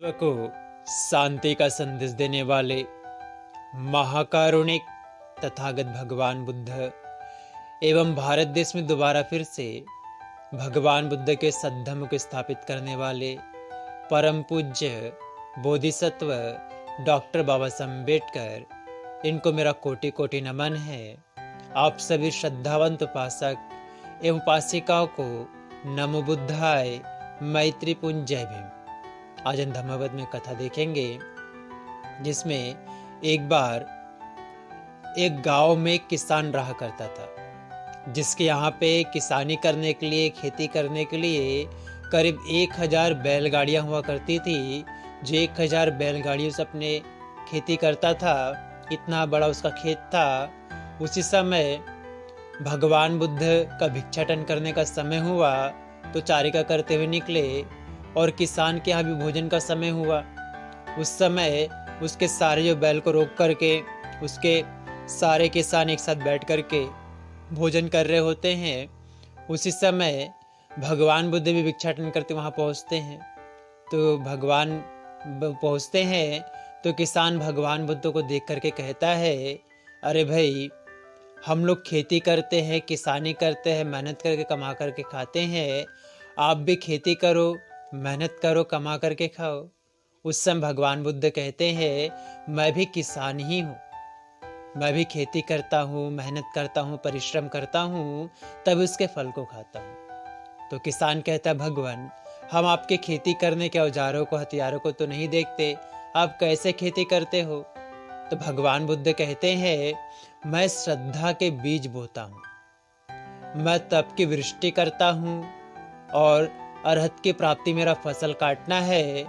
विश्व को शांति का संदेश देने वाले महाकारुणिक तथागत भगवान बुद्ध एवं भारत देश में दोबारा फिर से भगवान बुद्ध के सद्धर्म को स्थापित करने वाले परम पूज्य बोधिसत्व डॉक्टर बाबा साहब अम्बेडकर, इनको मेरा कोटि कोटि नमन है। आप सभी श्रद्धावंत उपासक एवं उपासिकाओं को नमो बुद्धाय, मैत्री पुंज, जय भीम। आज हम धम्मपद में कथा देखेंगे जिसमें एक बार एक गांव में एक किसान रहा करता था, जिसके यहाँ पे किसानी करने के लिए, खेती करने के लिए करीब 1000 बैलगाड़ियाँ हुआ करती थी। जो 1000 बैलगाड़ियों से अपने खेती करता था, इतना बड़ा उसका खेत था। उसी समय भगवान बुद्ध का भिक्षाटन करने का समय हुआ तो चारिका करते हुए निकले और किसान के यहाँ भी भोजन का समय हुआ। उस समय उसके सारे जो बैल को रोक करके उसके सारे किसान एक साथ बैठ करके भोजन कर रहे होते हैं। उसी समय भगवान बुद्ध भी भिक्षाटन करते वहाँ पहुँचते हैं। तो भगवान पहुँचते हैं तो किसान भगवान बुद्ध को देख करके कहता है, अरे भाई, हम लोग खेती करते हैं, किसानी करते हैं, मेहनत करके कमा करके खाते हैं, आप भी खेती करो, मेहनत करो, कमा करके खाओ। उस समय भगवान बुद्ध कहते हैं, मैं भी किसान ही हूँ, मैं भी खेती करता हूँ, मेहनत करता हूँ, परिश्रम करता हूँ, तब उसके फल को खाता हूँ। तो किसान कहता है, भगवान, हम आपके खेती करने के औजारों को, हथियारों को तो नहीं देखते, आप कैसे खेती करते हो? तो भगवान बुद्ध कहते हैं, मैं श्रद्धा के बीज बोता हूँ, मैं तप की वृष्टि करता हूँ और अरहत की प्राप्ति मेरा फसल काटना है,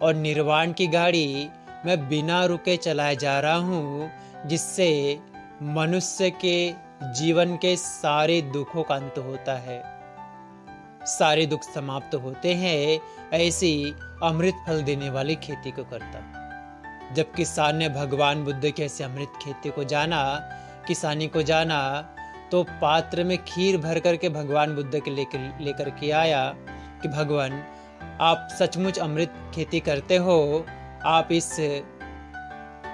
और निर्वाण की गाड़ी मैं बिना रुके चलाए जा रहा हूँ, जिससे मनुष्य के जीवन के सारे दुखों का अंत होता है, सारे दुख समाप्त होते हैं। ऐसी अमृत फल देने वाली खेती को करता हूँ। जब किसान ने भगवान बुद्ध के ऐसे अमृत खेती को जाना, किसानी को जाना, तो पात्र में खीर भर करके भगवान बुद्ध के लेकर के आया कि भगवान, आप सचमुच अमृत खेती करते हो, आप इस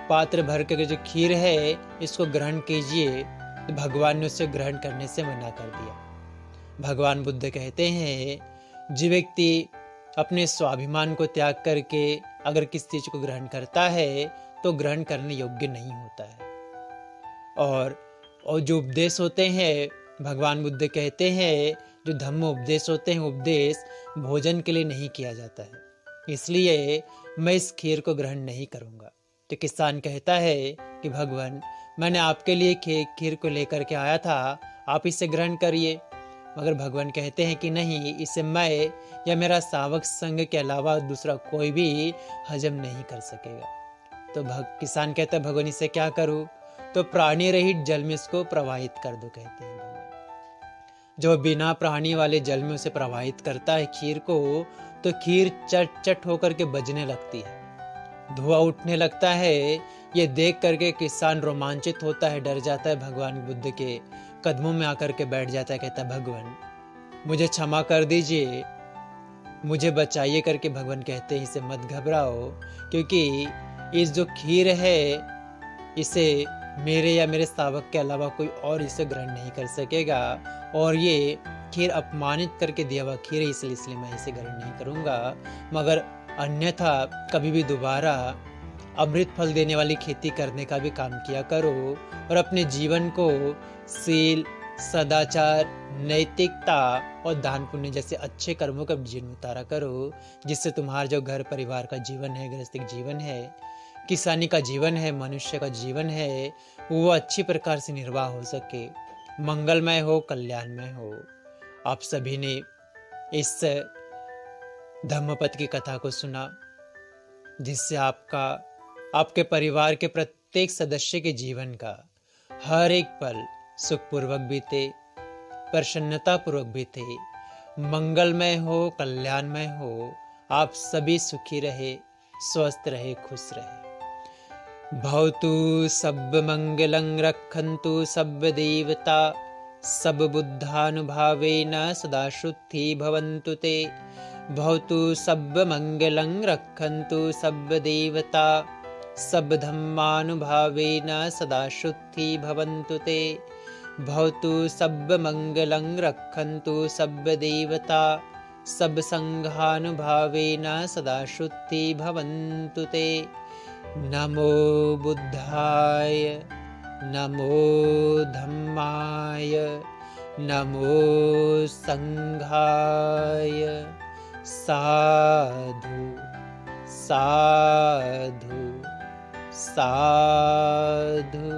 पात्र भर के जो खीर है इसको ग्रहण कीजिए। तो भगवान ने उसे ग्रहण करने से मना कर दिया। भगवान बुद्ध कहते हैं, जो व्यक्ति अपने स्वाभिमान को त्याग करके अगर किसी चीज को ग्रहण करता है तो ग्रहण करने योग्य नहीं होता है। और जो उपदेश होते हैं, भगवान बुद्ध कहते हैं, जो धम्म उपदेश होते हैं, उपदेश भोजन के लिए नहीं किया जाता है, इसलिए मैं इस खीर को ग्रहण नहीं करूंगा। तो किसान कहता है कि भगवान, मैंने आपके लिए खीर को लेकर के आया था, आप इसे ग्रहण करिए। मगर भगवान कहते हैं कि नहीं, इसे मैं या मेरा सावक संग के अलावा दूसरा कोई भी हजम नहीं कर सकेगा। तो किसान कहता है, भगवान, इसे क्या करूं? तो प्राणी रहित जल में इसको प्रवाहित कर दो, कहते हैं भगवान। जो बिना प्राणी वाले जल में उसे प्रवाहित करता है खीर को, तो खीर चट चट होकर के बजने लगती है, धुआं उठने लगता है। ये देख करके किसान रोमांचित होता है, डर जाता है, भगवान बुद्ध के कदमों में आकर के बैठ जाता है, कहता है, भगवान, मुझे क्षमा कर दीजिए, मुझे बचाइए करके। भगवान कहते हैं, इसे मत घबराओ, क्योंकि इस जो खीर है इसे मेरे या मेरे सावक के अलावा कोई और इसे ग्रहण नहीं कर सकेगा, और ये खीर अपमानित करके दिया हुआ खीर है, इसलिए मैं इसे ग्रहण नहीं करूंगा। मगर अन्यथा कभी भी दोबारा अमृत फल देने वाली खेती करने का भी काम किया करो, और अपने जीवन को शील, सदाचार, नैतिकता और दान पुण्य जैसे अच्छे कर्मों का जीवन उतारा करो, जिससे तुम्हारा जो घर परिवार का जीवन है, गृहस्थिक जीवन है, किसानी का जीवन है, मनुष्य का जीवन है, वो अच्छी प्रकार से निर्वाह हो सके, मंगलमय हो, कल्याणमय हो। आप सभी ने इस धम्मपद की कथा को सुना, जिससे आपके परिवार के प्रत्येक सदस्य के जीवन का हर एक पल सुखपूर्वक बीते, प्रसन्नता पूर्वक बीते, मंगलमय हो, कल्याणमय हो। आप सभी सुखी रहे, स्वस्थ रहे, खुश रहे। भवतु सब मंगलं रक्षन्तु सब देवता, सब बुद्धानुभावेन सदा शुद्धि भवन्तु ते। भवतु सर्वमङ्गलं रक्षन्तु सर्वदेवता सर्वधर्मानुभावेन सदा शुद्धि भवन्तु ते। भवतु सर्वमङ्गलं रक्षन्तु सर्वदेवता सर्वसङ्घानुभावेन सदा शुद्धि भवन्तु ते। नमो बुद्धाय नमो धम्माय नमो संघाय। साधु साधु साधु।